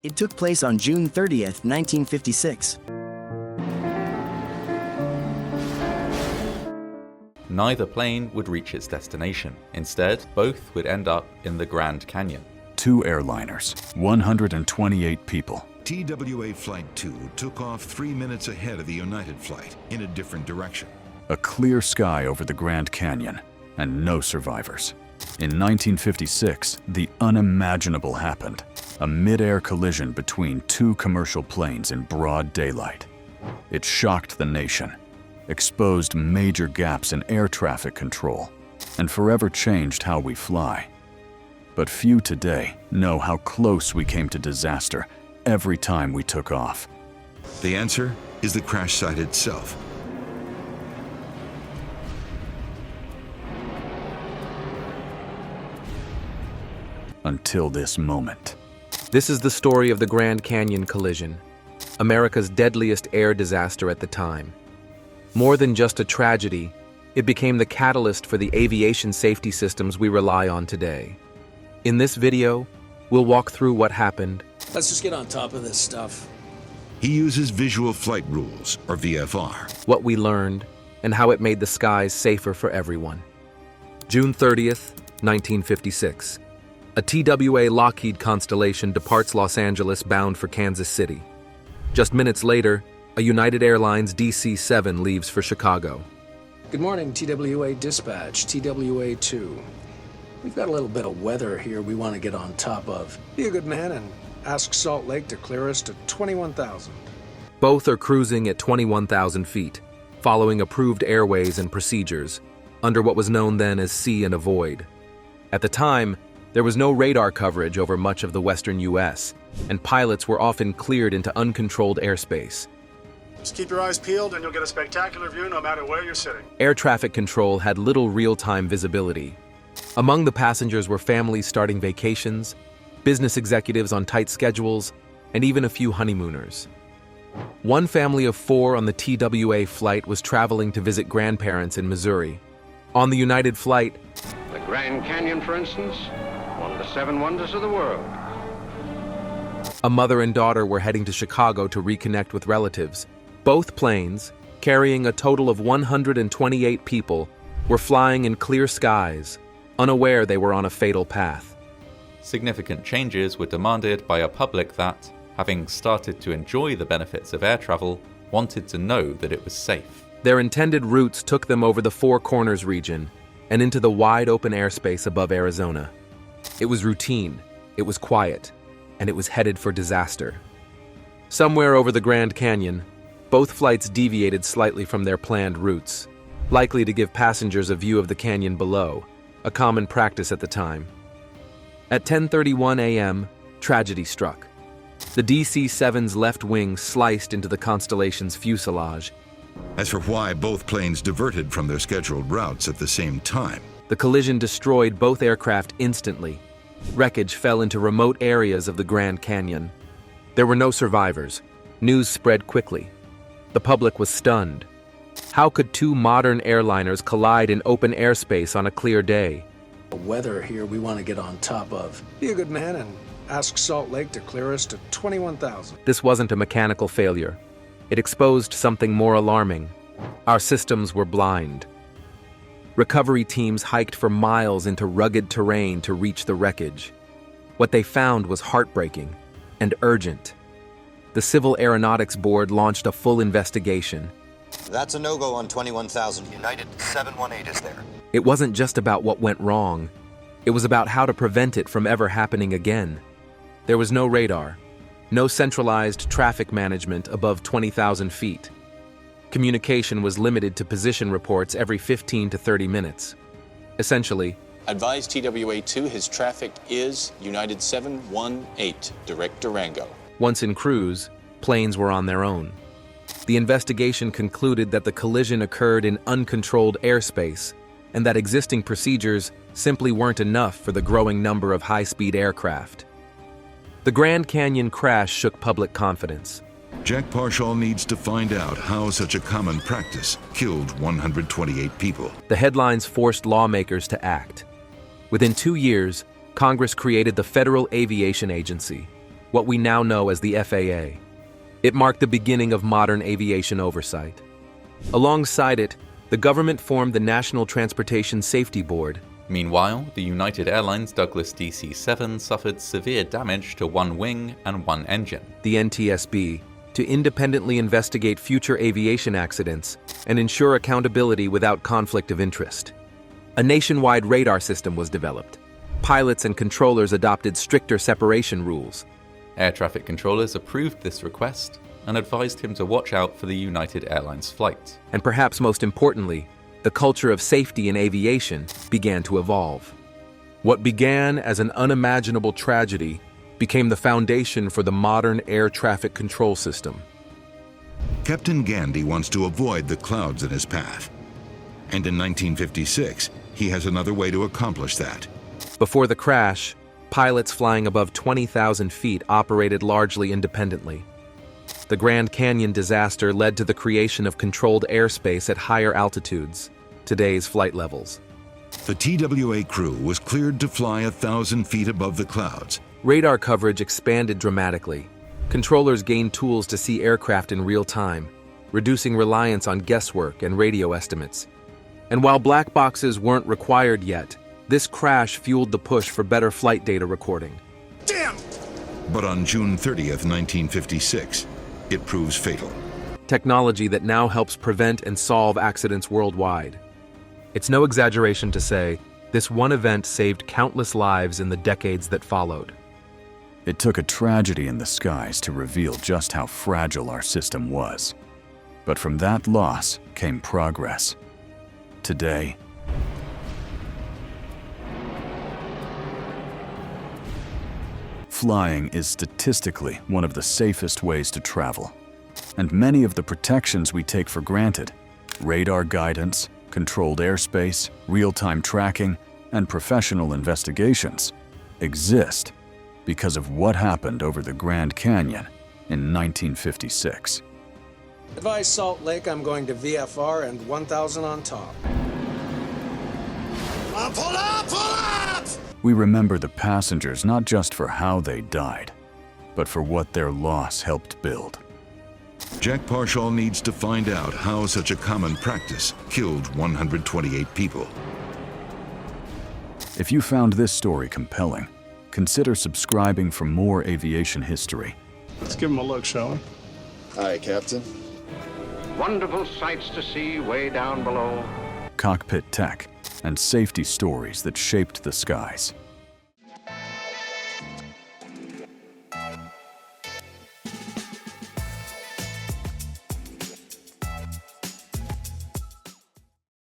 It took place on June 30th, 1956. Neither plane would reach its destination. Instead, both would end up in the Grand Canyon. 2 airliners, 128 people. TWA Flight 2 took off 3 minutes ahead of the United flight in a different direction. A clear sky over the Grand Canyon, and no survivors. In 1956, the unimaginable happened. A mid-air collision between 2 commercial planes in broad daylight. It shocked the nation, exposed major gaps in air traffic control, and forever changed how we fly. But few today know how close we came to disaster every time we took off. The answer is the crash site itself. Until this moment. This is the story of the Grand Canyon collision, America's deadliest air disaster at the time. More than just a tragedy, it became the catalyst for the aviation safety systems we rely on today. In this video, we'll walk through what happened. Let's just get on top of this stuff. He uses visual flight rules, or VFR. What we learned, and how it made the skies safer for everyone. June 30th, 1956. A TWA Lockheed Constellation departs Los Angeles bound for Kansas City. Just minutes later, a United Airlines DC-7 leaves for Chicago. Good morning, TWA Dispatch, TWA-2. We've got a little bit of weather here we want to get on top of. Be a good man and ask Salt Lake to clear us to 21,000. Both are cruising at 21,000 feet, following approved airways and procedures, under what was known then as See and Avoid. At the time, there was no radar coverage over much of the western U.S., and pilots were often cleared into uncontrolled airspace. Just keep your eyes peeled and you'll get a spectacular view no matter where you're sitting. Air traffic control had little real-time visibility. Among the passengers were families starting vacations, business executives on tight schedules, and even a few honeymooners. One family of 4 on the TWA flight was traveling to visit grandparents in Missouri. On the United flight, the Grand Canyon, for instance, one of the 7 wonders of the world. A mother and daughter were heading to Chicago to reconnect with relatives. Both planes, carrying a total of 128 people, were flying in clear skies, unaware they were on a fatal path. Significant changes were demanded by a public that, having started to enjoy the benefits of air travel, wanted to know that it was safe. Their intended routes took them over the Four Corners region and into the wide-open airspace above Arizona. It was routine, it was quiet, and it was headed for disaster. Somewhere over the Grand Canyon, both flights deviated slightly from their planned routes, likely to give passengers a view of the canyon below, a common practice at the time. At 10:31 a.m., tragedy struck. The DC-7's left wing sliced into the Constellation's fuselage. As for why both planes diverted from their scheduled routes at the same time. The collision destroyed both aircraft instantly. Wreckage fell into remote areas of the Grand Canyon. There were no survivors. News spread quickly. The public was stunned. How could 2 modern airliners collide in open airspace on a clear day? The weather here we want to get on top of. Be a good man and ask Salt Lake to clear us to 21,000. This wasn't a mechanical failure. It exposed something more alarming. Our systems were blind. Recovery teams hiked for miles into rugged terrain to reach the wreckage. What they found was heartbreaking and urgent. The Civil Aeronautics Board launched a full investigation. That's a no-go on 21,000. United 718 is there. It wasn't just about what went wrong. It was about how to prevent it from ever happening again. There was no radar, no centralized traffic management above 20,000 feet. Communication was limited to position reports every 15 to 30 minutes. Essentially, advise TWA-2 his traffic is United 718, direct Durango. Once in cruise, planes were on their own. The investigation concluded that the collision occurred in uncontrolled airspace and that existing procedures simply weren't enough for the growing number of high-speed aircraft. The Grand Canyon crash shook public confidence. Jack Parshall needs to find out how such a common practice killed 128 people. The headlines forced lawmakers to act. Within 2 years, Congress created the Federal Aviation Agency. what we now know as the FAA. It marked the beginning of modern aviation oversight. Alongside it, the government formed the National Transportation Safety Board. Meanwhile, the United Airlines Douglas DC-7 suffered severe damage to one wing and one engine. The NTSB, to independently investigate future aviation accidents and ensure accountability without conflict of interest. A nationwide radar system was developed. Pilots and controllers adopted stricter separation rules. Air traffic controllers approved this request and advised him to watch out for the United Airlines flight. And perhaps most importantly, the culture of safety in aviation began to evolve. What began as an unimaginable tragedy became the foundation for the modern air traffic control system. Captain Gandy wants to avoid the clouds in his path. And in 1956, he has another way to accomplish that. Before the crash, pilots flying above 20,000 feet operated largely independently. The Grand Canyon disaster led to the creation of controlled airspace at higher altitudes, today's flight levels. The TWA crew was cleared to fly 1,000 feet above the clouds. Radar coverage expanded dramatically. Controllers gained tools to see aircraft in real time, reducing reliance on guesswork and radio estimates. And while black boxes weren't required yet, this crash fueled the push for better flight data recording. Damn! But on June 30th, 1956, it proves fatal. Technology that now helps prevent and solve accidents worldwide. It's no exaggeration to say, this one event saved countless lives in the decades that followed. It took a tragedy in the skies to reveal just how fragile our system was. But from that loss came progress. Today, flying is statistically one of the safest ways to travel. And many of the protections we take for granted, radar guidance, controlled airspace, real-time tracking, and professional investigations, exist because of what happened over the Grand Canyon in 1956. Advise Salt Lake I'm going to VFR and 1,000 on top. Pull up! Pull up! We remember the passengers not just for how they died, but for what their loss helped build. Jack Parshall needs to find out how such a common practice killed 128 people. If you found this story compelling, consider subscribing for more aviation history. Let's give him a look, shall we? Aye, Captain. Wonderful sights to see way down below. Cockpit tech and safety stories that shaped the skies.